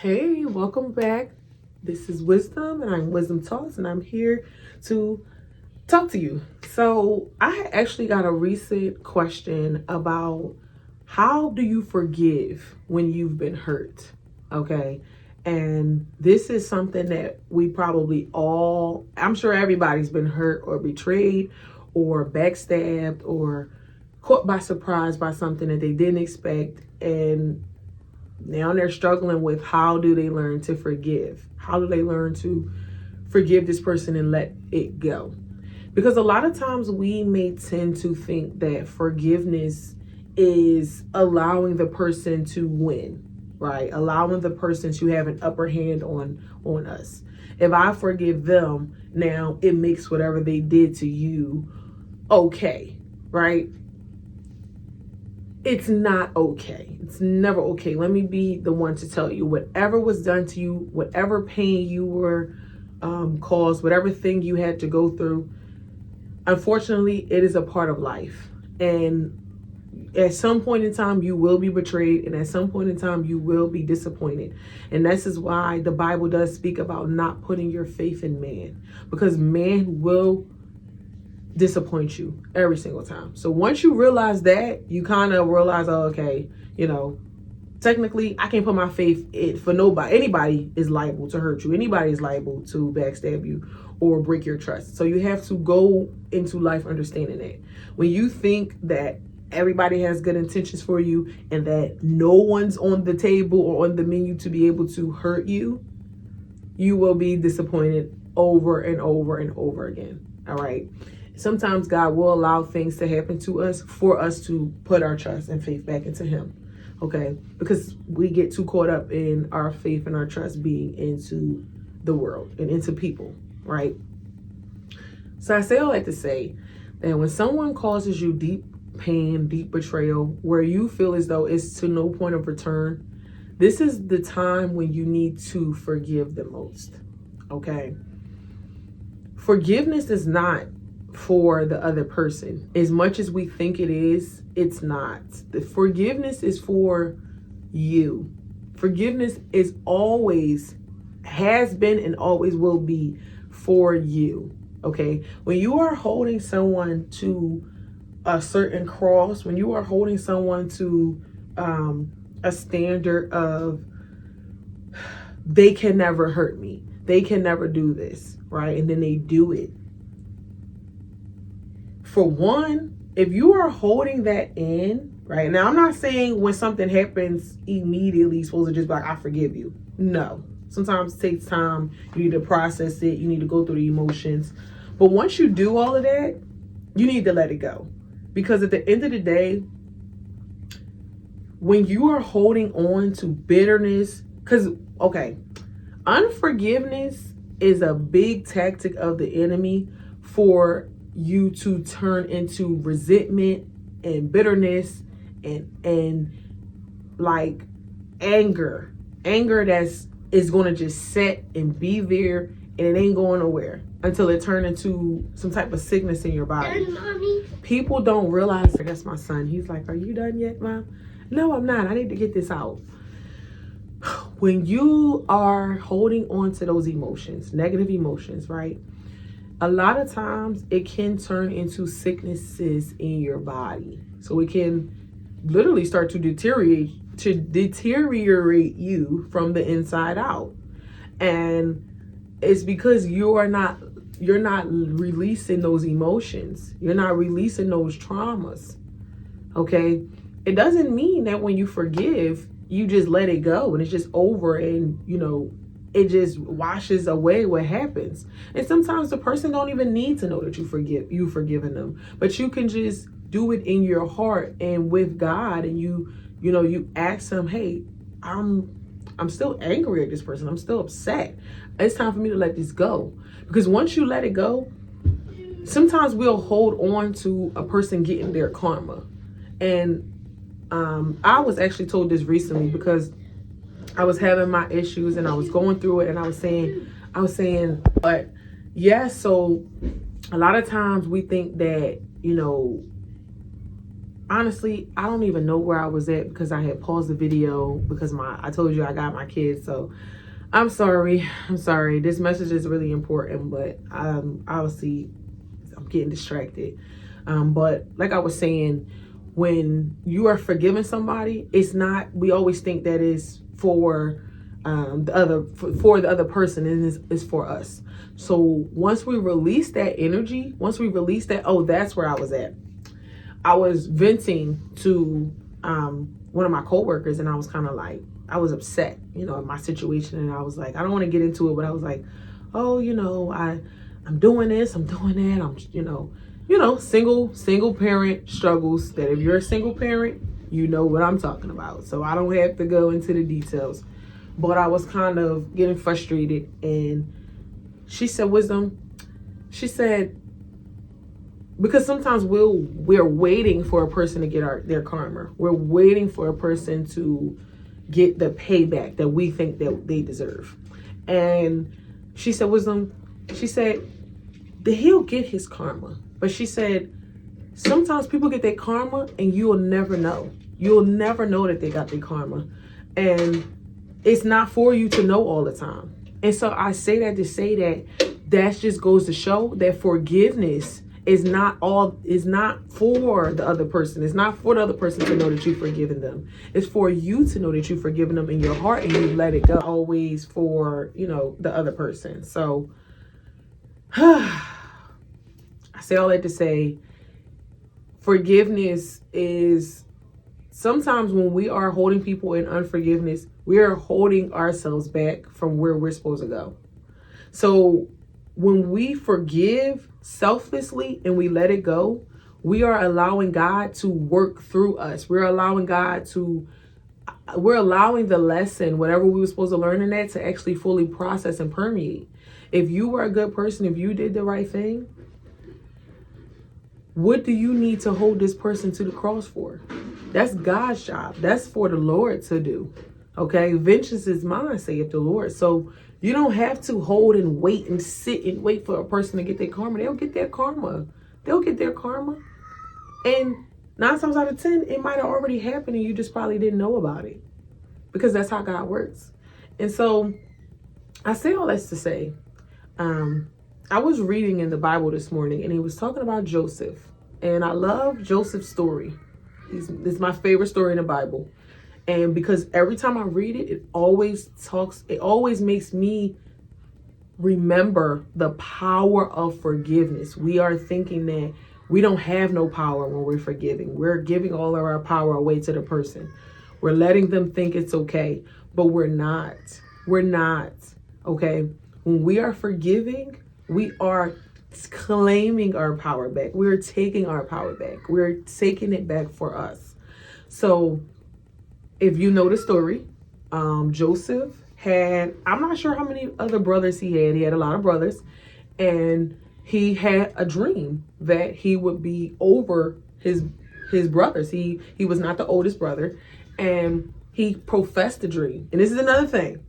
Hey, welcome back. This is Wisdom, and I'm Wisdom Talks, and I'm here to talk to you. So, I actually got a recent question about how do you forgive when you've been hurt? Okay. And this is something that we probably all, I'm sure everybody's been hurt or betrayed or backstabbed or caught by surprise by something that they didn't expect. And now they're struggling with how do they learn to forgive? How do they learn to forgive this person and let it go? Because a lot of times we may tend to think that forgiveness is allowing the person to win, right? Allowing the person to have an upper hand on us. If I forgive them, now it makes whatever they did to you okay, right? It's not okay. It's never okay. Let me be the one to tell you, whatever was done to you, whatever pain you were caused, whatever thing you had to go through, unfortunately, it is a part of life. And at some point in time, you will be betrayed. And at some point in time, you will be disappointed. And this is why the Bible does speak about not putting your faith in man, because man will disappoint you every single time. So once you realize that, you kind of realize, oh, okay, technically I can't put my faith in for nobody. Anybody is liable to hurt you. Anybody is liable to backstab you or break your trust. So you have to go into life understanding that. When you think that everybody has good intentions for you and that no one's on the table or on the menu to be able to hurt you, you will be disappointed over and over and over again. All right. Sometimes God will allow things to happen to us for us to put our trust and faith back into him. Okay. Because we get too caught up in our faith and our trust being into the world and into people. Right. So I say all that to say that when someone causes you deep pain, deep betrayal, where you feel as though it's to no point of return, this is the time when you need to forgive the most. Okay. Forgiveness is not for the other person. As much as we think it is, it's not. The forgiveness is for you. Forgiveness is always, has been and always will be for you. Okay. When you are holding someone to a certain cross, when you are holding someone to a standard of they can never hurt me, they can never do this, right? And then they do it. For one, if you are holding that in, right? Now, I'm not saying when something happens immediately, you're supposed to just be like, I forgive you. No. Sometimes it takes time. You need to process it. You need to go through the emotions. But once you do all of that, you need to let it go. Because at the end of the day, when you are holding on to bitterness, because, okay, unforgiveness is a big tactic of the enemy for you to turn into resentment and bitterness and like anger that's is going to just set and be there, and it ain't going nowhere until it turns into some type of sickness in your body. People don't realize. That's my son. He's like, are you done yet, Mom? No, I'm not. I need to get this out. When you are holding on to those emotions, negative emotions, right? A lot of times it can turn into sicknesses in your body. So it can literally start to deteriorate you from the inside out. And it's because you're not releasing those emotions. You're not releasing those traumas. Okay? It doesn't mean that when you forgive, you just let it go and it's just over and, it just washes away what happens. And sometimes the person don't even need to know that you've forgiven them, but you can just do it in your heart and with God. And you ask him, hey, I'm still angry at this person. I'm still upset. It's time for me to let this go. Because once you let it go, sometimes we'll hold on to a person getting their karma. And I was actually told this recently because I was having my issues and I was going through it, and I was saying, but yeah, so a lot of times we think that, honestly, I don't even know where I was at because I had paused the video because I told you I got my kids. So I'm sorry. This message is really important, but obviously I'm getting distracted. But like I was saying, when you are forgiving somebody, it's not, we always think that is for the other person, and it's for us. So once we release that energy, once we release that, oh, that's where I was at. I was venting to one of my coworkers, and I was kind of like, I was upset, in my situation, and I was like, I don't want to get into it, but I was like, oh, I'm doing this, I'm doing that, I'm, single parent struggles. That if you're a single parent, you know what I'm talking about. So I don't have to go into the details, but I was kind of getting frustrated, and she said, Wisdom, she said, because sometimes we're waiting for a person to get their karma. We're waiting for a person to get the payback that we think that they deserve. And she said, Wisdom, she said that he'll get his karma. But she said, sometimes people get their karma and you'll never know. You'll never know that they got their karma. And it's not for you to know all the time. And so I say that to say that just goes to show that forgiveness is not for the other person. It's not for the other person to know that you've forgiven them. It's for you to know that you've forgiven them in your heart and you let it go. Always for, the other person. So I say all that to say forgiveness is sometimes when we are holding people in unforgiveness, we are holding ourselves back from where we're supposed to go. So when we forgive selflessly and we let it go, we are allowing God to work through us. We're allowing the lesson, whatever we were supposed to learn in that, to actually fully process and permeate. If you were a good person, if you did the right thing, what do you need to hold this person to the cross for? That's God's job. That's for the Lord to do. Okay? Vengeance is mine, saith the Lord. So you don't have to hold and wait and sit and wait for a person to get their karma. They'll get their karma. They'll get their karma. And 9 times out of 10, it might have already happened and you just probably didn't know about it. Because that's how God works. And so I say all this to say, I was reading in the Bible this morning and he was talking about Joseph. And I love Joseph's story. It's my favorite story in the Bible. And because every time I read it, it always makes me remember the power of forgiveness. We are thinking that we don't have no power when we're forgiving. We're giving all of our power away to the person. We're letting them think it's okay, but we're not. We're not. Okay. When we are forgiving, we are claiming our power back. We're taking our power back. We're taking it back for us. So if you know the story, Joseph had, I'm not sure how many other brothers he had. He had a lot of brothers, and he had a dream that he would be over his brothers. He was not the oldest brother, and he professed the dream. And this is another thing,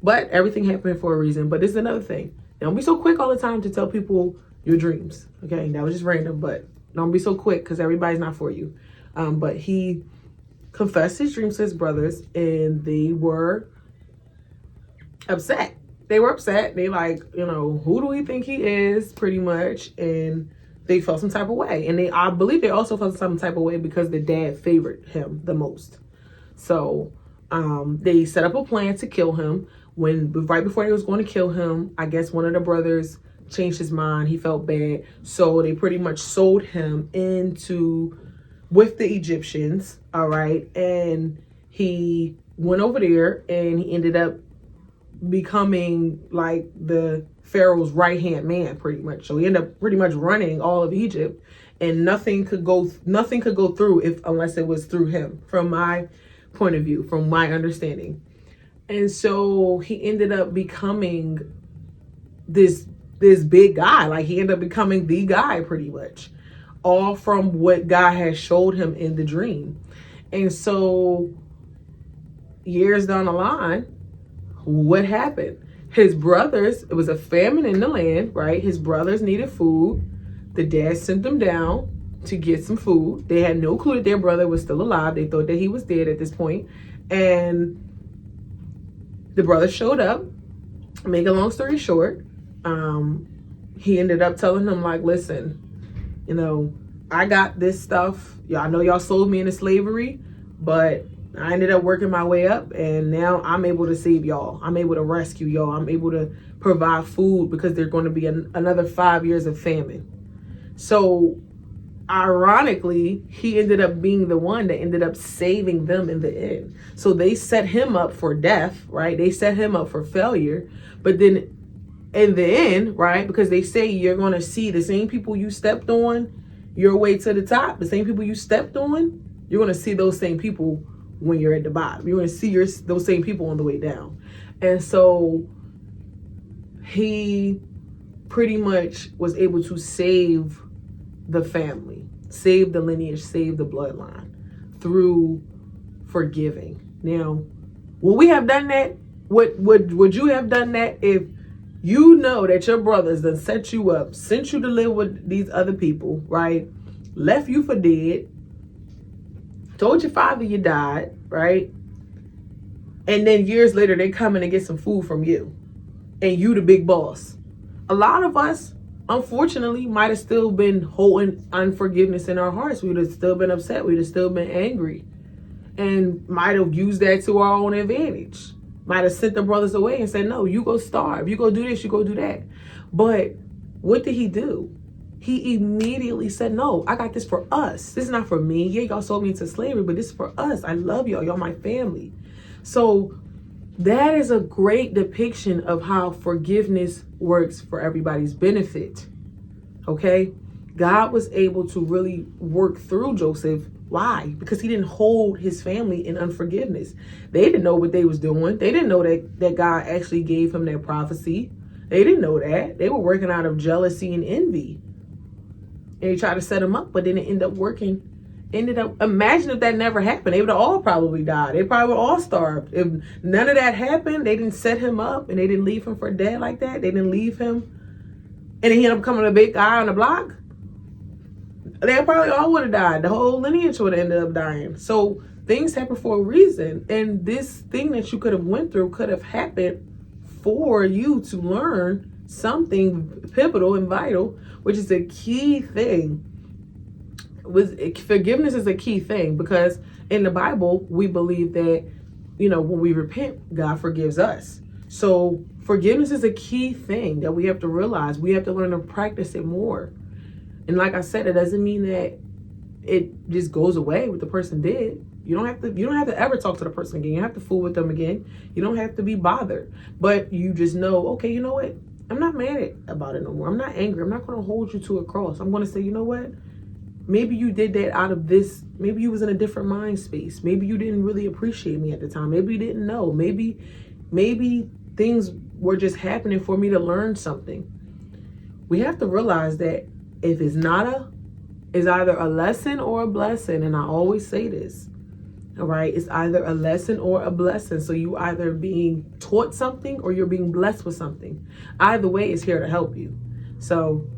but everything happened for a reason. But this is another thing. Don't be so quick all the time to tell people your dreams. Okay, that was just random, but don't be so quick because everybody's not for you. But he confessed his dreams to his brothers, and they were upset. They were upset. They like, who do we think he is, pretty much. And they felt some type of way. And I believe they also felt some type of way because the dad favored him the most. So they set up a plan to kill him. Right before they was going to kill him, I guess one of the brothers changed his mind. He felt bad. So they pretty much sold him with the Egyptians. All right. And he went over there and he ended up becoming like the Pharaoh's right-hand man, pretty much. So he ended up pretty much running all of Egypt, and nothing could go through unless it was through him, from my point of view, from my understanding. And so he ended up becoming this big guy. Like he ended up becoming the guy, pretty much, all from what God had showed him in the dream. And so years down the line, what happened? His brothers, it was a famine in the land, right? His brothers needed food. The dad sent them down to get some food. They had no clue that their brother was still alive. They thought that he was dead at this point. And the brother showed up. Make a long story short, he ended up telling them, like, listen, you know, I got this stuff. Y'all know y'all sold me into slavery, but I ended up working my way up, and now I'm able to save y'all. I'm able to rescue y'all. I'm able to provide food because there's going to be another 5 years of famine. So ironically, he ended up being the one that ended up saving them in the end. So they set him up for death, right? They set him up for failure. But then in the end, right, because they say you're going to see the same people you stepped on your way to the top, the same people you stepped on, you're going to see those same people when you're at the bottom. You're going to see those same people on the way down. And so he pretty much was able to save the family, save the lineage, save the bloodline through forgiving. Now, would we have done that? Would you have done that if you know that your brothers done set you up, sent you to live with these other people, right? Left you for dead, told your father you died, right? And then years later, they come in and get some food from you, and you the big boss. A lot of us, unfortunately, might have still been holding unforgiveness in our hearts. We would have still been upset. We would have still been angry, and might have used that to our own advantage. Might have sent the brothers away and said, no, you go starve. You go do this, you go do that. But what did he do? He immediately said, no, I got this for us. This is not for me. Yeah, y'all sold me into slavery, but this is for us. I love y'all. Y'all my family. So that is a great depiction of how forgiveness works for everybody's benefit. Okay? God was able to really work through Joseph. Why? Because he didn't hold his family in unforgiveness. They didn't know what they was doing. They didn't know that God actually gave him that prophecy. They didn't know that. They were working out of jealousy and envy. And he tried to set him up, but then it ended up working. Imagine if that never happened. They would have all probably died. They probably would all starved. If none of that happened, they didn't set him up and they didn't leave him for dead like that. They didn't leave him. And he ended up becoming a big guy on the block. They probably all would have died. The whole lineage would have ended up dying. So things happen for a reason. And this thing that you could have went through could have happened for you to learn something pivotal and vital, which is a key thing. Forgiveness is a key thing, because in the Bible, we believe that, you know, when we repent, God forgives us. So forgiveness is a key thing that we have to realize. We have to learn to practice it more. And like I said, it doesn't mean that it just goes away what the person did. You don't have to ever talk to the person again. You don't have to fool with them again. You don't have to be bothered. But you just know, okay, you know what? I'm not mad about it no more. I'm not angry. I'm not going to hold you to a cross. I'm going to say, you know what? Maybe you did that out of this. Maybe you was in a different mind space. Maybe you didn't really appreciate me at the time. Maybe you didn't know. Maybe things were just happening for me to learn something. We have to realize that if it's either a lesson or a blessing. And I always say this, all right? It's either a lesson or a blessing. So you either being taught something or you're being blessed with something. Either way, it's here to help you. So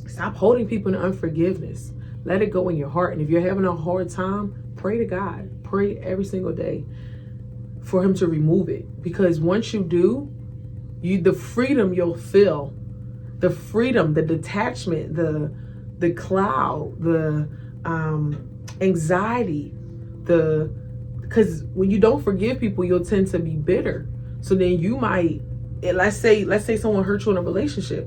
stop holding people in unforgiveness. Let it go in your heart. And if you're having a hard time, pray to God. Pray every single day for him to remove it. Because once you do, the freedom you'll feel, the freedom, the detachment, the cloud, the anxiety, because when you don't forgive people, you'll tend to be bitter. So then you might, let's say someone hurt you in a relationship.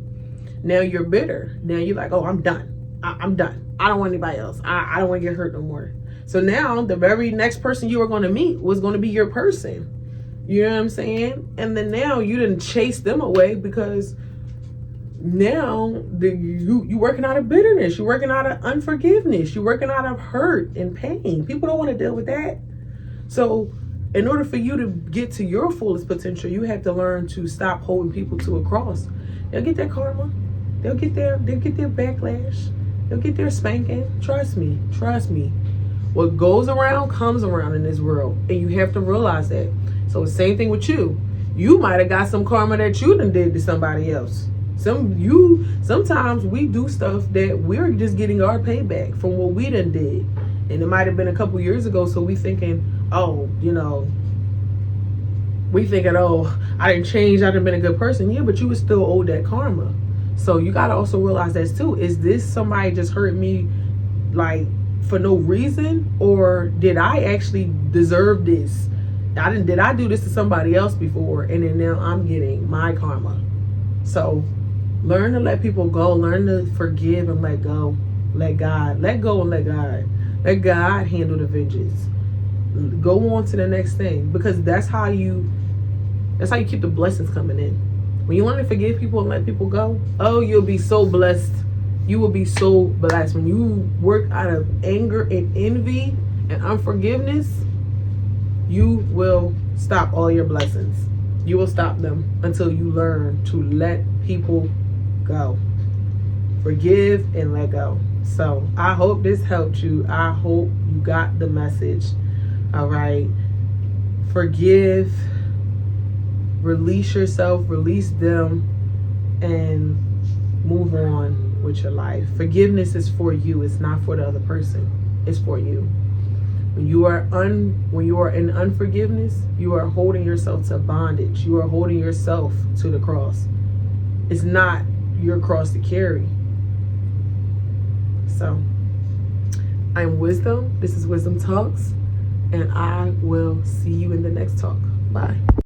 Now you're bitter. Now you're like, oh, I'm done. I'm done. I don't want anybody else. I don't want to get hurt no more. So now the very next person you were going to meet was going to be your person. You know what I'm saying? And then now you didn't chase them away, because now you working out of bitterness. You're working out of unforgiveness. You're working out of hurt and pain. People don't want to deal with that. So in order for you to get to your fullest potential, you have to learn to stop holding people to a cross. They'll get their karma. They'll get their backlash. They'll get their spanking. Trust me. What goes around comes around in this world. And you have to realize that. So the same thing with you. You might have got some karma that you done did to somebody else. Sometimes we do stuff that we're just getting our payback from what we done did. And it might have been a couple years ago, so we thinking, oh, I didn't change, I didn't been a good person. Yeah, but you would still owe that karma. So you gotta also realize that too. Is this somebody just hurt me like for no reason, or did I actually deserve this? Did I do this to somebody else before, and then now I'm getting my karma? So learn to let people go, learn to forgive and let go. Let God, let go and let God. Let God handle the vengeance. Go on to the next thing, because that's how you keep the blessings coming in. When you learn to forgive people and let people go, oh, you'll be so blessed. You will be so blessed. When you work out of anger and envy and unforgiveness, you will stop all your blessings. You will stop them until you learn to let people go. Forgive and let go. So I hope this helped you. I hope you got the message. All right. Forgive. Release yourself. Release them. And move on with your life. Forgiveness is for you. It's not for the other person. It's for you. When you are in unforgiveness, you are holding yourself to bondage. You are holding yourself to the cross. It's not your cross to carry. So, I'm Wisdom. This is Wisdom Talks, and I will see you in the next talk. Bye.